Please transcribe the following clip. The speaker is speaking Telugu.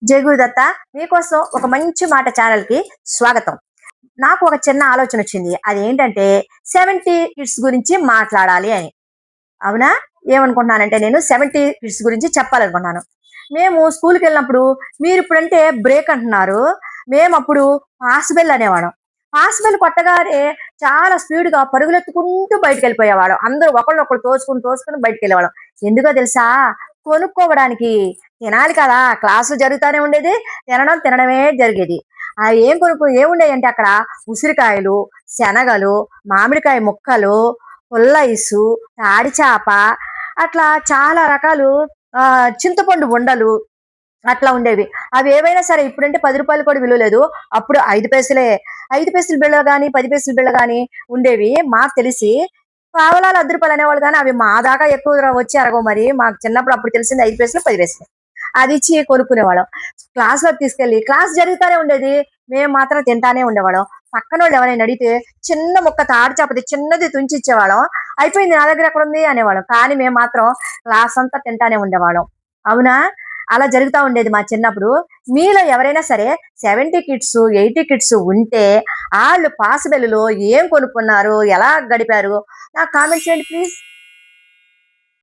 జై గురుదత్త. మీకోసం ఒక మంచి మాట ఛానల్‌కి స్వాగతం. నాకు ఒక చిన్న ఆలోచనొచ్చింది. అదేంటంటే 70 కిడ్స్ గురించి మాట్లాడాలి అని. అవునా? ఏమనుకుంటున్నానంటే నేను 70 కిడ్స్ గురించి చెప్పాలనుకుంటున్నాను. మేము స్కూలుకెళ్ళినప్పుడు మీరిప్పుడంటే బ్రేక్ అంటున్నారు. మేమప్పుడు పాస్ బెల్ అనేవాళ్ళం. పాస్ బెల్ కొట్టగానే చాలా స్పీడ్‌గా పరుగులెత్తుకుంటూ బయటికెళ్ళిపోయేవాళ్ళం. అందరూ ఒకళ్ళనొకళ్ళు తోసుకొని బయటికెళ్ళేవాళ్ళం. ఎందుకో తెలుసా? కొనుక్కోవడానికి. తినాలి కదా! క్లాసు జరుగుతానే ఉండేది. తినడమే జరిగేది. ఏముండేయంటే అక్కడ ఉసిరికాయలు, శనగలు, మామిడికాయ ముక్కలు, పుల్లైసు, తాడి చేప అట్లా చాలా రకాలు చింతపండు ఉండలు అట్లా ఉండేవి. అవేవైనా సరే ఇప్పుడంటే రూ. 10 కూడా విలువ లేదు. అప్పుడు 5 పైసలే. 5 పైసల బిళ్ళ గాని, 10 పైసల బిళ్ళ గాని ఉండేవి. మాకు తెలిసి పావలాలు, రూ. 10 అనేవాళ్ళు గానీ, అవి మా దాకా ఎక్కువ వచ్చి అరగవు మరి. మాకు చిన్నప్పుడు అప్పుడు తెలిసింది 5 పైసలు, 10 పైసలు. అదిచ్చి కొనుక్కునేవాళ్ళం. క్లాస్‌లోకి తీసుకెళ్ళి క్లాస్ జరుగుతానే ఉండేది. మేము మాత్రం తింటానే ఉండేవాళ్ళం. పక్కనోళ్ళు ఎవరైనా అడిగితే చిన్న ముక్క తాడు చేపది చిన్నది తుంచి ఇచ్చేవాళ్ళం. అయిపోయింది నా దగ్గర ఎక్కడుంది అనేవాళ్ళం. కానీ మేము మాత్రం క్లాస్ అంతా తింటానే ఉండేవాళ్ళం. అవునా? అలా జరుగుతా ఉండేది మా చిన్నప్పుడు. మీలో ఎవరైనా సరే 70 కిడ్స్, 80 కిడ్స్ ఉంటే ఆళ్ళు పాస్ బెల్లులో ఏం కొనుక్కున్నారు? ఎలా గడిపారు? నాకు కామెంట్ చేయండి ప్లీజ్.